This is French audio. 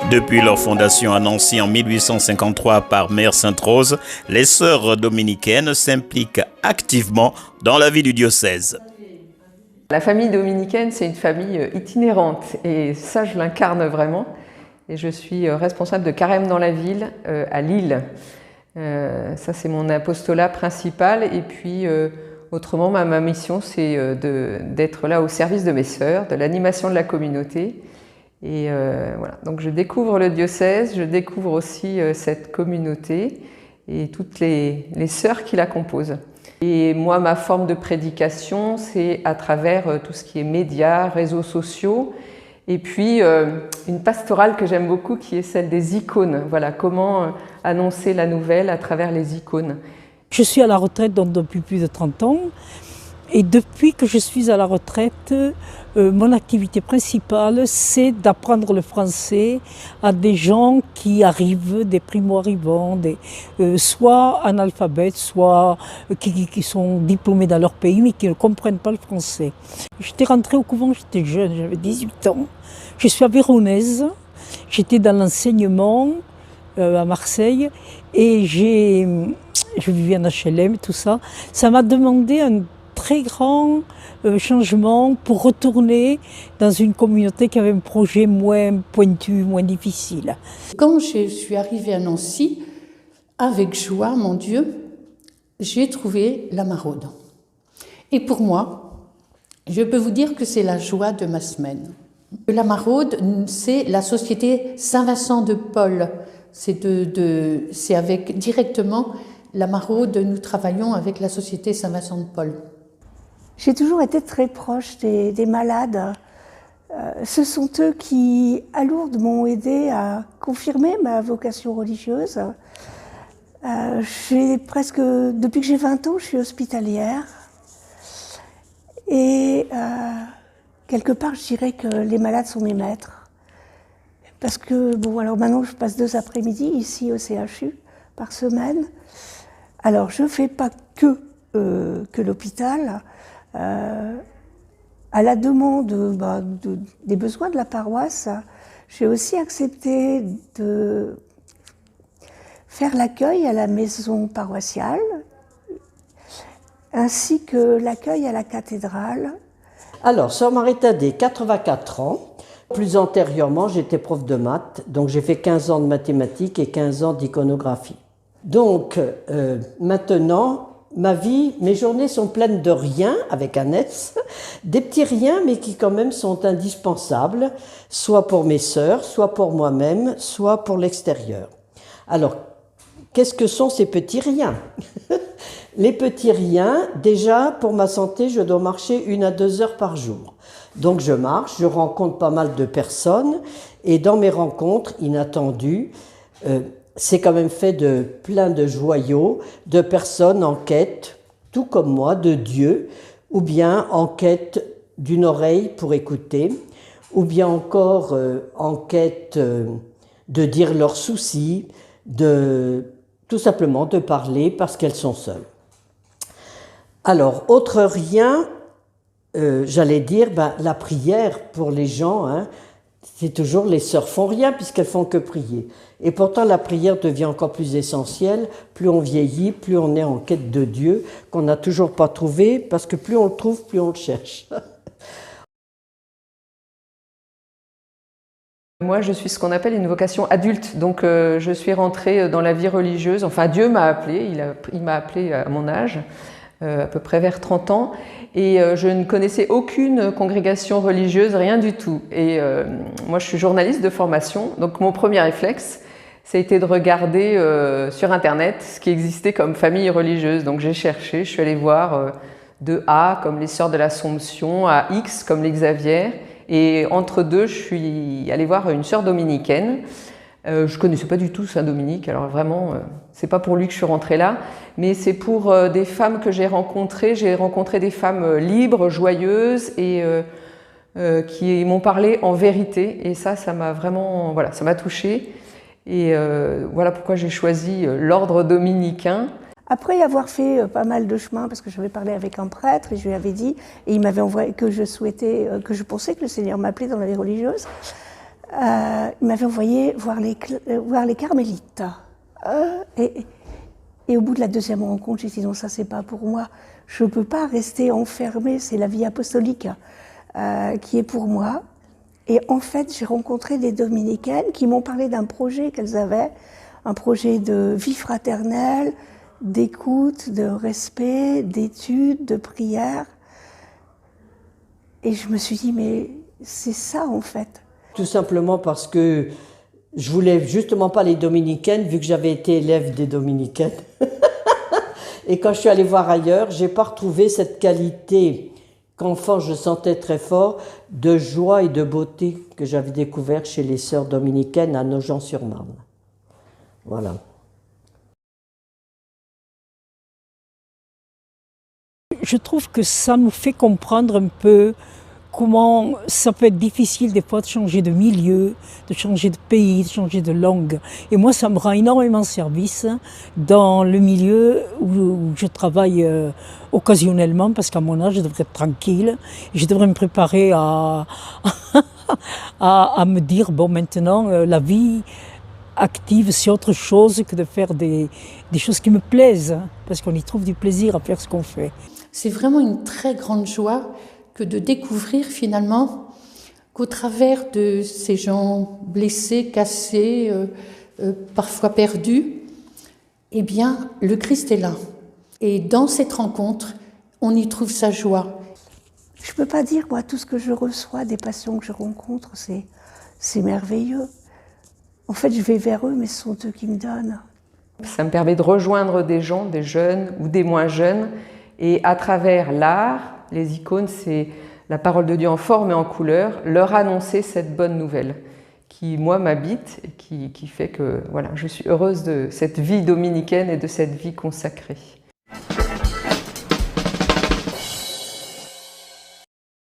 Depuis leur fondation à Nancy en 1853 par Mère Sainte-Rose, les sœurs dominicaines s'impliquent activement dans la vie du diocèse. La famille dominicaine, c'est une famille itinérante et ça, je l'incarne vraiment. Et je suis responsable de Carême dans la ville à Lille. Ça, c'est mon apostolat principal. Et puis, autrement, ma mission, c'est d'être là au service de mes sœurs, de l'animation de la communauté. Et voilà, donc je découvre le diocèse, je découvre aussi cette communauté et toutes les sœurs qui la composent. Et moi, ma forme de prédication, c'est à travers tout ce qui est médias, réseaux sociaux, et puis une pastorale que j'aime beaucoup qui est celle des icônes. Voilà, comment annoncer la nouvelle à travers les icônes. Je suis à la retraite donc, depuis plus de 30 ans. Et depuis que je suis à la retraite, mon activité principale, c'est d'apprendre le français à des gens qui arrivent, des primo-arrivants, soit analphabètes, soit qui sont diplômés dans leur pays, mais qui ne comprennent pas le français. J'étais rentrée au couvent, j'étais jeune, j'avais 18 ans. Je suis aveyronnaise, j'étais dans l'enseignement à Marseille, et je vivais en HLM, tout ça. Ça m'a demandé un très grand changement pour retourner dans une communauté qui avait un projet moins pointu, moins difficile. Quand je suis arrivée à Nancy, avec joie, mon Dieu, j'ai trouvé la maraude. Et pour moi, je peux vous dire que c'est la joie de ma semaine. La maraude, c'est la société Saint-Vincent de Paul. C'est avec directement la maraude, nous travaillons avec la société Saint-Vincent de Paul. J'ai toujours été très proche des malades. Ce sont eux qui, à Lourdes, m'ont aidé à confirmer ma vocation religieuse. Depuis que j'ai 20 ans, je suis hospitalière. Et quelque part, je dirais que les malades sont mes maîtres. Parce que, alors maintenant, je passe 2 après-midi ici au CHU par semaine. Alors, je ne fais pas que l'hôpital. À la demande des besoins de la paroisse, j'ai aussi accepté de faire l'accueil à la maison paroissiale, ainsi que l'accueil à la cathédrale. Alors, sœur Marie-Thaddée, 84 ans. Plus antérieurement, j'étais prof de maths, donc j'ai fait 15 ans de mathématiques et 15 ans d'iconographie. Donc, maintenant, ma vie, mes journées sont pleines de rien, avec un S, des petits riens, mais qui quand même sont indispensables, soit pour mes sœurs, soit pour moi-même, soit pour l'extérieur. Alors, qu'est-ce que sont ces petits riens? Les petits riens, déjà, pour ma santé, je dois marcher 1 à 2 heures par jour. Donc je marche, je rencontre pas mal de personnes, et dans mes rencontres inattendues, c'est quand même fait de plein de joyaux, de personnes en quête, tout comme moi, de Dieu, ou bien en quête d'une oreille pour écouter, ou bien encore en quête de dire leurs soucis, tout simplement de parler parce qu'elles sont seules. Alors, autre rien, j'allais dire, la prière pour les gens, hein, c'est toujours les sœurs font rien puisqu'elles font que prier. Et pourtant, la prière devient encore plus essentielle. Plus on vieillit, plus on est en quête de Dieu, qu'on n'a toujours pas trouvé, parce que plus on le trouve, plus on le cherche. Moi, je suis ce qu'on appelle une vocation adulte. Donc, je suis rentrée dans la vie religieuse. Enfin, Dieu m'a appelée. Il m'a appelée à mon âge, à peu près vers 30 ans. Et je ne connaissais aucune congrégation religieuse, rien du tout. Et moi, je suis journaliste de formation. Donc, mon premier réflexe, ça a été de regarder sur Internet ce qui existait comme famille religieuse. Donc j'ai cherché, je suis allée voir de A comme les Sœurs de l'Assomption à X comme les Xavier. Et entre deux, je suis allée voir une sœur dominicaine. Je ne connaissais pas du tout Saint-Dominique, alors vraiment, c'est pas pour lui que je suis rentrée là, mais c'est pour des femmes que j'ai rencontrées. J'ai rencontré des femmes libres, joyeuses et qui m'ont parlé en vérité. Et ça m'a vraiment, voilà, ça m'a touchée. Et voilà pourquoi j'ai choisi l'ordre dominicain. Après avoir fait pas mal de chemin, parce que j'avais parlé avec un prêtre et je lui avais dit, et il m'avait envoyé que je pensais que le Seigneur m'appelait dans la vie religieuse, il m'avait envoyé voir les carmélites. Et au bout de la deuxième rencontre, j'ai dit non, ça c'est pas pour moi. Je ne peux pas rester enfermée, c'est la vie apostolique qui est pour moi. Et en fait, j'ai rencontré des dominicaines qui m'ont parlé d'un projet qu'elles avaient, un projet de vie fraternelle, d'écoute, de respect, d'étude, de prière. Et je me suis dit, mais c'est ça en fait. Tout simplement parce que je voulais justement pas les dominicaines, vu que j'avais été élève des dominicaines. Et quand je suis allée voir ailleurs, j'ai pas retrouvé cette qualité qu'enfant je sentais très fort, de joie et de beauté que j'avais découvert chez les sœurs dominicaines à Nogent-sur-Marne. Voilà. Je trouve que ça nous fait comprendre un peu comment ça peut être difficile des fois de changer de milieu, de changer de pays, de changer de langue. Et moi, ça me rend énormément service dans le milieu où je travaille occasionnellement, parce qu'à mon âge, je devrais être tranquille. Je devrais me préparer à me dire, bon, maintenant, la vie active, c'est autre chose que de faire des choses qui me plaisent, parce qu'on y trouve du plaisir à faire ce qu'on fait. C'est vraiment une très grande joie que de découvrir finalement qu'au travers de ces gens blessés, cassés, parfois perdus, eh bien, le Christ est là. Et dans cette rencontre, on y trouve sa joie. Je ne peux pas dire, moi, tout ce que je reçois, des patients que je rencontre, c'est merveilleux. En fait, je vais vers eux, mais ce sont eux qui me donnent. Ça me permet de rejoindre des gens, des jeunes ou des moins jeunes, et à travers l'art, les icônes, c'est la parole de Dieu en forme et en couleur, leur annoncer cette bonne nouvelle qui, moi, m'habite et qui fait que voilà, je suis heureuse de cette vie dominicaine et de cette vie consacrée.